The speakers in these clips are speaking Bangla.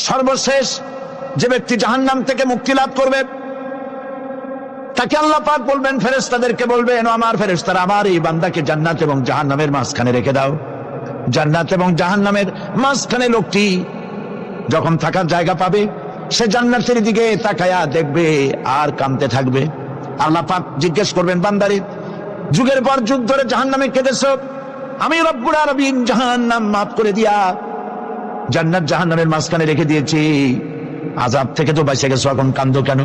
সর্বশেষ যে ব্যক্তি জাহান্নাম থেকে মুক্তি লাভ করবে তাকে আল্লাহ পাক বলবেন, ফেরেশতাদেরকে বলবেন, আমার ফেরেশতারা আমার এই বান্দাকে জান্নাত এবং জাহান্নামের মাঝখানে রেখে দাও। জান্নাত এবং জাহান্নামের মাঝখানে লোকটি যখন থাকার জায়গা পাবে সে জান্নাতের দিকে তাকায়া দেখবে আর কাঁদতে থাকবে। আল্লাহ পাক জিজ্ঞেস করবেন, বান্দারে যুগের পর যুগ ধরে জাহান্নামে কেঁদেছ, আমি রব্বুল আলামিন জাহান্নাম মাফ করে দিয়া জান্নাত জাহান্নামের মাঝখানে রেখে দিয়েছি, আযাব থেকে তো বেঁচে গেছো, এখন কান্দো কেন?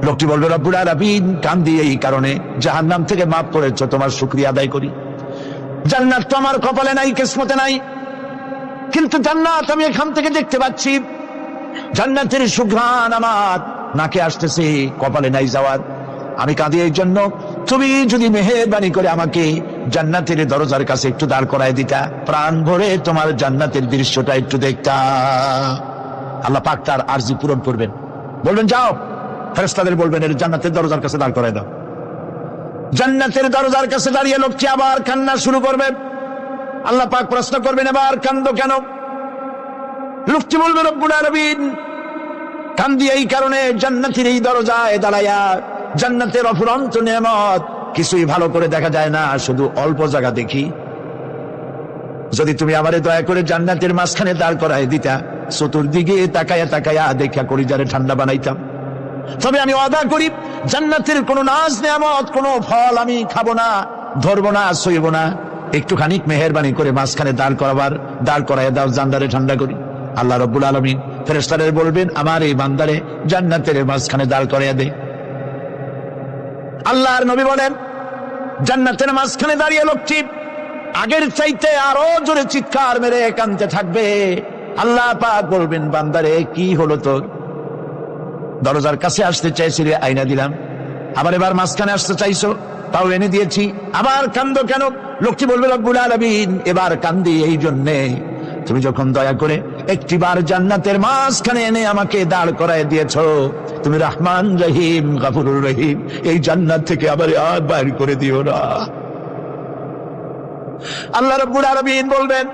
লোকটি বলবে, রব্বুল আলামিন কান্দি এই কারণে, জাহান্নাম থেকে মাফ করেছো, তোমার শুকরিয়া আদায় করি। জান্নাত তো আমার কপালে নাই, কিসমতে নাই, কিন্তু জান্নাত আমি এখান থেকে দেখতে পাচ্ছি, জান্নাতের সুঘ্রাণ আমার নাকে আসতেছে, কপালে নাই যাওয়ার। আমি কাঁদি এই জন্য, তুমি যদি মেহেরবানি করে আমাকে জান্নাতের দরজার কাছে একটু দাঁড় করায় দিতা, প্রাণ ভরে তোমার জান্নাতের দৃশ্যটা একটু দেখতা। আল্লাহ পাক তার আরজি পূরণ করবেন, বলবেন যাও, ফেরেশতাদের বলবেন এর জান্নাতের দরজার কাছে দাঁড় করায় দাও। জান্নাতের দরজার কাছে দাঁড়িয়ে লোকটি আবার কান্না শুরু করবে। আল্লাহ পাক প্রশ্ন করবেন, এবার কান্দো কেন? লোকটি বলবে, রব্বুল আলামিন কান্দি এই কারণে, জান্নাতের এই দরজায় দাঁড়ায়া জান্নাতের অফুরন্ত নেয়ামত কিছুই ভালো করে দেখা যায় না, শুধু অল্প জায়গা দেখি। যদি তুমি আমারে দয়া করে জান্নাতের মাঝখানে দাঁড় করায় দিতা, চতুর্দিকে তাকায়া তাকায়া দেখা কলিজারে ঠান্ডা বানাইতাম। তবে আমি ওয়াদা করি, জান্নাতের কোনো নাজ নেয়ামত, কোনো ফল আমি খাবো না, ধরবো না, সইব না, একটুখানি মেহেরবানি করে মাঝখানে দাঁড় করায় দাও, জান্নারে ঠান্ডা করি। আল্লাহ রব্বুল আলামিন ফেরেশতাদের বলবেন, আমার এই বান্দারে জান্নাতের মাঝখানে দাঁড় করাইয়া দে। আল্লাহর নবী বলেন, জান্নাতের মাঝখানে দাঁড়িয়ে লোকটি আগের চাইতে আরো জোরে চিৎকার মেরে কাঁদতে থাকবে। আল্লাহ পাক বলবেন, বান্দারে কি হলো তোর? দরজার কাছে আসতে চাইছিলে, আইনা দিলাম। আবার এবার মাঝখানে আসতে চাইছো, তাও এনে দিয়েছি, আবার কান্দো কেন? লোকটি বলবে, রব্বুল আলামিন এবার কান্দি এই জন্যে, তুমি যখন দয়া করে একটিবার জান্নাতের মাঝখানে এনে আমাকে দাঁড় করায় দিয়েছো, তুমি রহমান রহিম গফুরুর রহিম, এই জান্নাত থেকে আবার আর বাইর করে দিও না। আল্লাহ রাব্বুল আলামিন বলবেন,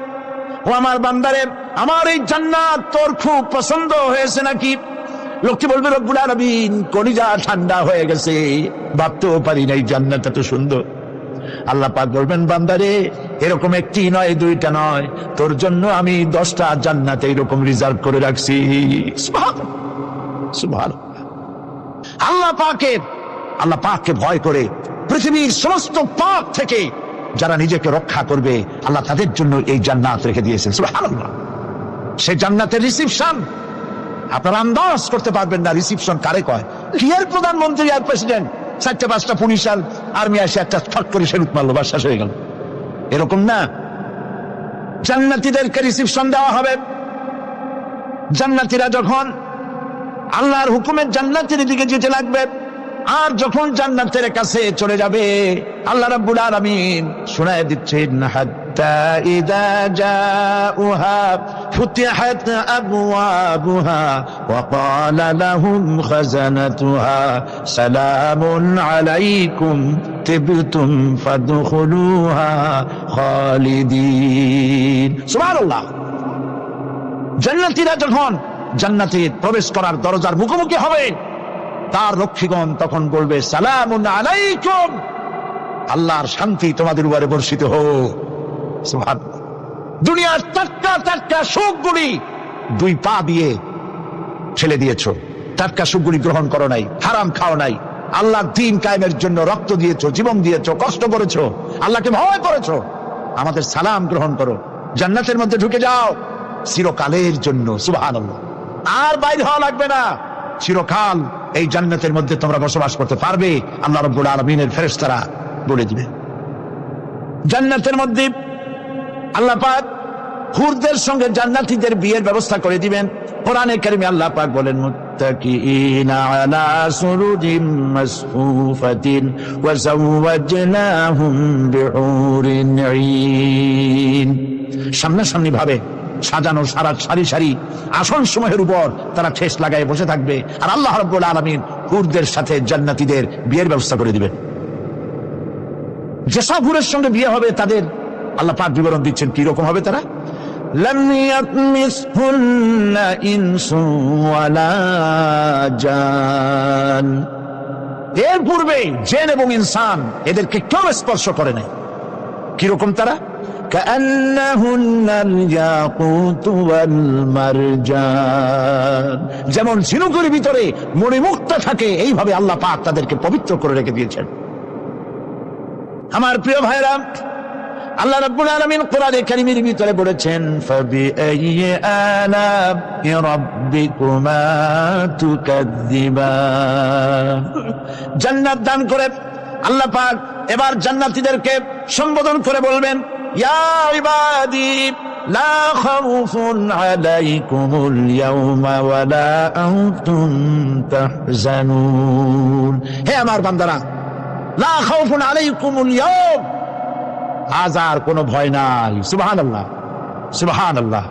ও আমার বান্দারে, আমার এই জান্নাত তোর খুব পছন্দ হয়েছে নাকি? লোকটি বলবে, রব্বুল আলামিন কলিজা ঠান্ডা হয়ে গেছে, ভাবতেও পারি নাই জান্নাত এত সুন্দর। আল্লাহ পাক বলবেন, বান্দারে এরকম একটি নয়, দুইটা নয়, তোর জন্য আমি 10টা জান্নাত এইরকম রিজার্ভ করে রাখছি। সুবহানাল্লাহ। আল্লাহ পাককে ভয় করে পৃথিবীর সমস্ত পাপ থেকে যারা নিজেকে রক্ষা করবে, আল্লাহ তাদের জন্য এই জান্নাত রেখে দিয়েছেন। সুবহানাল্লাহ। সেই জান্নাতের রিসিপশন আপনারা আন্দাজ করতে পারবেন না, রিসিপশন কারে কয়? কি এর প্রধানমন্ত্রী আর প্রেসিডেন্ট, 4-5টা পুলিশ আর আর্মি আসে একটা ছট করে সেরুত মারলো, বাস শেষ হয়ে গেল, এরকম না। জান্নাতীদেরকে রিসিপশন দেওয়া হবে। জান্নাতীরা যখন আল্লাহর হুকুমের জান্নাতের দিকে যেতে লাগবে, আর যখন জান্নাতের কাছে চলে যাবে, আল্লাহ রাব্বুল আলামিন শোনায় দিচ্ছেন, হাত্তা ইযা জাউহা ফুতিহাত আবওয়াবুহা ওয়া ক্বালা লাহুম খাযানাতুহা সালামুন আলাইকুম তিবতুম ফাদখুলুহা খালিদিন। সুবহানাল্লাহ। জান্নাতীরা যখন জান্নাতে প্রবেশ করার দরজার মুখোমুখি হবে, তার রক্ষীগণ তখন বলবে, সালামুন আলাইকুম, আল্লাহর শান্তি তোমাদের উপরে বর্ষিত হোক। সুবহানাল্লাহ। দুনিয়ার টাটকা সুখগুলি 2 পা দিয়ে ঠেলে দিয়েছো, টাটকা সুখগুলি গ্রহণ করো নাই, হারাম খাও নাই, আল্লাহর দ্বীন কায়েমের জন্য রক্ত দিয়েছো, জীবন দিয়েছো, কষ্ট করেছো, আল্লাহকে ভয় করেছো, আমাদের সালাম গ্রহণ করো, জান্নাতের মধ্যে ঢুকে যাও চিরকালের জন্য। সুবহানাল্লাহ। আর বাইরে হওয়া লাগবে না, চিরকাল এই জান্নাতের মধ্যে তোমরা বসবাস করতে পারবে, আল্লাহ রাব্বুল আলামিনের ফেরেশতারা বলে দিবে। জান্নাতের মধ্যে আল্লাহ পাক হুরদের সঙ্গে জান্নাতীদের বিয়ের ব্যবস্থা করে দিবেন। কোরআনে কারিমে আল্লাহ পাক বলেন, মুত্তাকিইনা আলা সুরুরিন মাসফুফাতিন ওয়া যাওয়াজনাহুম বিহুরিন ঈন। সামনাসামনি ভাবে সাজানো সারি সারি আসন সমূহের উপর তারা ঠেস লাগায় বসে থাকবে, আর আল্লাহ রাব্বুল আলামিন হুরদের সাথে জান্নাতীদের বিয়ের ব্যবস্থা করে দিবেন। যেসব হুরের সঙ্গে বিয়ে হবে তাদের আল্লাহ পাক বিবরণ দিচ্ছেন কি রকম হবে তারা। লাম ইয়াতমিসহুন্না ইনসু ওয়ালা জান, এর পূর্বে জিন এবং ইনসান এদেরকে কেউ স্পর্শ করে নাই। কিরকম তারা? কান্নাহুন্নাল ইয়াকুতু ওয়াল মারজান, যেমন ঝিনুকের ভিতরে মণিমুক্তা থাকে এইভাবে আল্লাহ পাক তাদেরকে পবিত্র করে রেখে দিয়েছেন। আমার প্রিয় ভাইরা, আল্লাহ রাব্বুল আলামিন কোরআনে কারীমের ভিতরে বলেছেন ফাবিআইয়ি আলা'i রাব্বিকুমা তুকাযযিবান। জান্নাত দান করে আল্লাহ পাক এবার জান্নাতীদেরকে সম্বোধন করে বলবেন, ইয়া ইবাদি লা খাউফুন আলাইকুমুল ইয়াওমা ওয়ালা আনতুম তাহজানুন। হে আমার বান্দারা, লা খাউফুন আলাইকুমুল ইয়াওম, আজ আর কোনো ভয় নাই। সুবহানাল্লাহ, সুবহানাল্লাহ।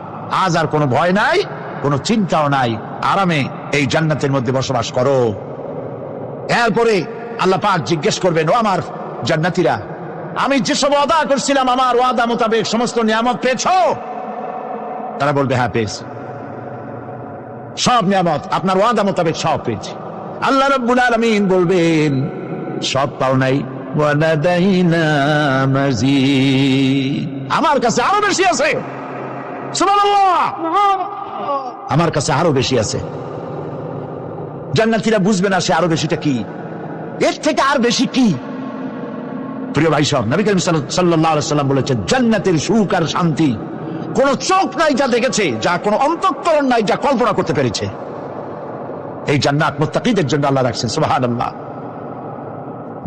আজ আর কোনো ভয় নাই, কোনো চিন্তাও নাই, আরামে এই জান্নাতের মধ্যে বসবাস করো। এরপরে আল্লাহ পাক জিজ্ঞেস করবেন, ও আমার জান্নাতীরা, আমি যেসব ওয়াদা করছিলাম আমার ওয়াদা মোতাবেক সমস্ত নিয়ামত পেয়েছো? তারা বলবে হ্যাঁ পেয়েছি, সব নিয়ামত আপনার ওয়াদা মোতাবেক সব পেয়েছি। আল্লাহ রাব্বুল আলামিন বলবেন সব পাও নাই, ওয়ালাদাইনা মাজিদ, আমার কাছে আরো বেশি আছে। সুবহানাল্লাহ, আমার কাছে আরো বেশি আছে। জান্নাতীরা বুঝবে না সে আরো বেশিটা কি, এর থেকে আর বেশি কি। প্রিয় ভাই সব, নবী করিম সাল্লাল্লাহু আলাইহি ওয়াসাল্লাম বলেছেন জান্নাতের সুখ আর শান্তি কোন চোখ নাই যা দেখেছে, যা কোন অন্তঃকরণ নাই যা কল্পনা করতে পেরেছে। এই জান্নাত মুত্তাকিদের জন্য আল্লাহ রাখছেন। সুবহানাল্লাহ।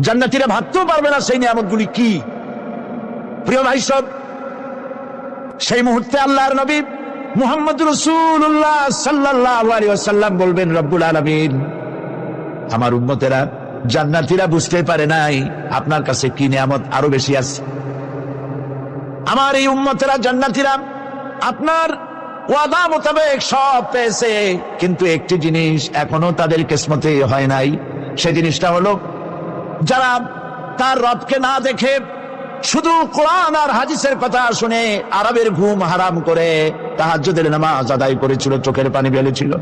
জান্নাতীরা ভাবতেও পারবে না সেই নিয়ামতগুলি কি। প্রিয় ভাই সব, সেই মুহূর্তে আল্লাহর নবী মুহাম্মদ রাসূলুল্লাহ সাল্লাল্লাহু আলাইহি ওয়াসাল্লাম বলবেন, রব্বুল আলামিন আমার উম্মতেরা জান্নাতীরা বুঝতে পারে নাই আপনার কাছে কি নিয়ামত আরো বেশি আছে। আমার এই উম্মতেরা জান্নাতীরা আপনার ওয়াদা মোতাবেক সব পেয়েছে, কিন্তু একটি জিনিস এখনো তাদের কিসমতে হয় নাই। সেই জিনিসটা হলো যারা তার রবকে না দেখে শুধু কোরআন আর হাদিসের কথা শুনে আরবের ঘুম হারাম করে তাহাজ্জুদের নামাজ আদায় করেছিল, চোখের পানি ফেলেছিল।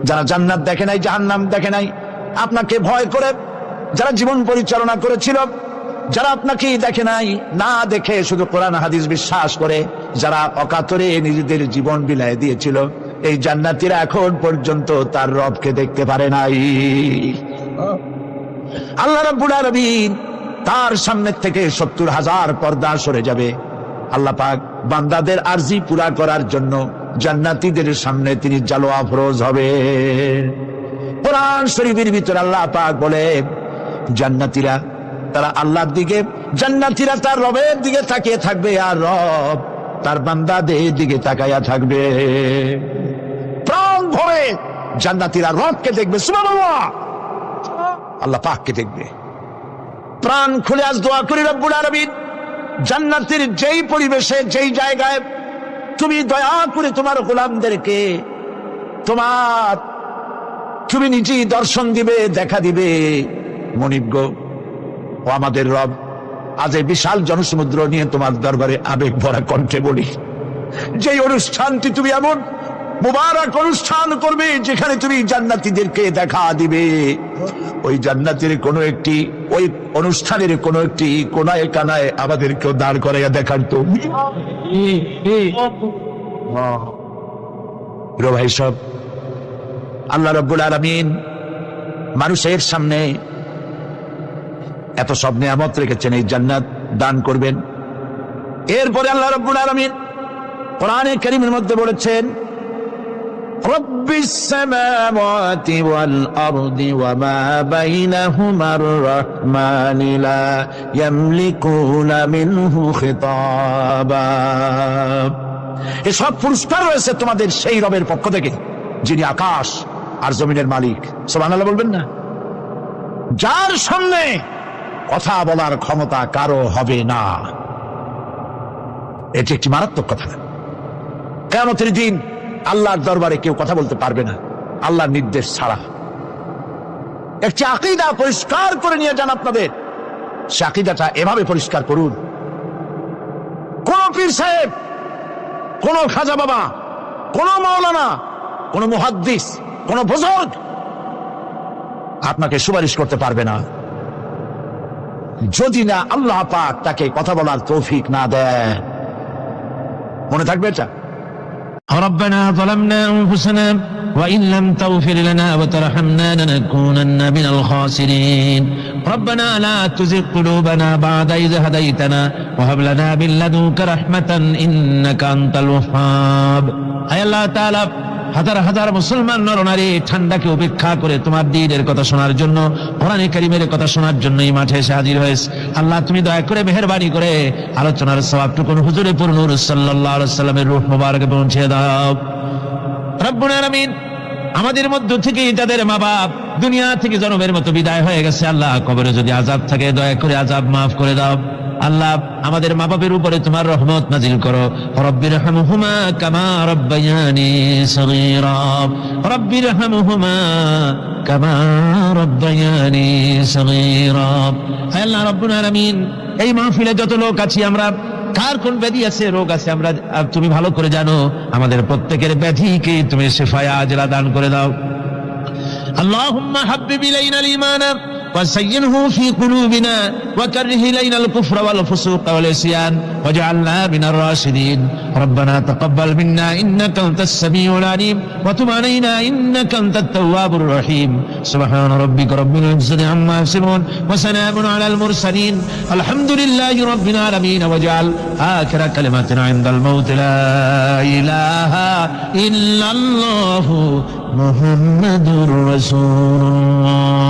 যারা জান্নাত দেখে নাই, জাহান্নাম দেখে নাই, আপনাকে ভয় করে যারা জীবন পরিচালনা করেছিল, যারা আপনাকে দেখে নাই, না দেখে শুধু কোরআন হাদিস বিশ্বাস করে যারা অকাতরে নিজেদের জীবন বিলায় দিয়েছিল, এই জান্নাতীরা এখন পর্যন্ত তার রবকে দেখতে পারে নাই। আল্লাহ রাব্বুল আলামিন তার সামনে থেকে ৭০,০০০ পর্দা সরে যাবে। আল্লাহ পাক বান্দাদের আরজি পুরা করার জন্য জান্নাতীদের সামনে তিনি জালোয়া ফরোজ হবে। কোরআন শরীফের ভিতরে আল্লাহ পাক বলে জান্নাতীরা তারা আল্লাহর দিকে, জান্নাতীরা তার রবের দিকে তাকিয়ে থাকবে, আর রব তার বান্দাদের দিকে তাকাইয়া থাকবে। প্রাণ ভরে জান্নাতীরা রবকে দেখবে। সুবহানাল্লাহ, আল্লাহ পাককে দেখবে। প্রাণ খুলে আজ দোয়া করি, রব্বুল আলামিন জান্নাতের যেই পরিবেশে, যেই জায়গায় তুমি দয়া করে তোমার গোলামদেরকে তুমি নিজেই দর্শন দিবে, দেখা দিবে। মনিব ও আমাদের রব, আজ এই বিশাল জনসমুদ্র নিয়ে তোমার দরবারে আবেগ ভরা কণ্ঠে বলি, যেই অনুষ্ঠানটি তুমি এমন মুবারক অনুষ্ঠান করবে যেখানে তুমি জান্নাতীদেরকে দেখা দিবে, ওই জান্নাতের কোন একটি, ওই অনুষ্ঠানের কোন একটি কোনায় কানায় আমাদেরকেও দাঁড় করাইয়া দেখার তো। ভাই সব, আল্লাহ রাব্বুল আলামিন মানুষের সামনে এত সব নিয়ামত রেখেছেন, এই জান্নাত দান করবেন। এরপরে আল্লাহ রাব্বুল আলামিন কোরআনে কারীমের মধ্যে বলেছেন রব্বিস সামাওয়াতি ওয়াল আরদি ওয়া মা বাইনাহুমার রাহমানি লা ইয়ামলিকুনা মিনহু খিতাবা। এসব পুরস্কার রয়েছে তোমাদের সেই রবের পক্ষ থেকে যিনি আকাশ আর জমিনের মালিক। সুবহানাল্লাহ বলবেন না? যার সামনে কথা বলার ক্ষমতা কারো হবে না। এটি একটি মারাত্মক কথা। কিয়ামতের দিন আল্লাহর দরবারে কেউ কথা বলতে পারবে না আল্লাহর নির্দেশ ছাড়া। একটি আকীদা পরিষ্কার করে নিয়ে যান আপনাদের, সে আকীদাটা এভাবে পরিষ্কার করুন, কোন পীর সাহেব কোন খাজা বাবা, কোন মাওলানা, কোন মুহাদ্দিস, কোন বুজুর্গ আপনাকে সুপারিশ করতে পারবে না যদি না আল্লাহ পাক তাকে কথা বলার তৌফিক না দেয়। মনে থাকবে এটা। ربنا ظلمنا أنفسنا وإن لم تغفر لنا وترحمنا لنكونن من الخاسرين ربنا لا تزغ قلوبنا بعد إذ هديتنا وهب لنا من لدنك رحمة إنك أنت الوهاب। আয় আল্লাহ তাআলা, হাজার হাজার মুসলমান নরনারী ঠান্ডাকে উপেক্ষা করে তোমার দ্বীনের কথা শোনার জন্য, কোরআনে কারীমের কথা শোনার জন্য এই মাঠে এসে হাজির হয়েছে। আল্লাহ তুমি দয়া করে মেহেরবানি করে আলোচনার সওয়াবটুকু হুজুরে পুর নূর সাল্লাল্লাহু আলাইহি সাল্লামের রূহ মুবারকে পৌঁছে দাও। রব্বুল আলামিন, আমাদের মধ্য থেকে যাদের মা বাপ দুনিয়া থেকে জন্মের মতো বিদায় হয়ে গেছে, আল্লাহ কবরে যদি আযাব থাকে দয়া করে আযাব মাফ করে দাও। আল্লাহ আমাদের মা বাপের উপরে তোমার রহমত নাজিল করো। রব্বিরহামহুমা কামা রব্বায়ানি সগীরা, রব্বিরহামহুমা কামা রব্বায়ানি সগীরা। হে আল্লাহ রাব্বুল আলামিন, এই মাহফিলে যত লোক আছি আমরা, কার কোন ব্যাধি আছে, রোগ আছে, আমরা তুমি ভালো করে জানো। আমাদের প্রত্যেকের ব্যাধিকে তুমি শিফায়ে আজলা দান করে দাও। আল্লাহুম্মা হাব্বিব ইলাইনাল ঈমান وزينه في قلوبنا وكره إلينا الكفر والفسوق والعصيان واجعلنا من الراشدين ربنا تقبل منا إنك أنت السميع العليم وتب علينا إنك أنت التواب الرحيم سبحان ربك رب العزة عما يصفون وسلام على المرسلين الحمد لله رب العالمين واجعل آخر كلمتنا عند الموت لا إله إلا الله محمد رسول الله.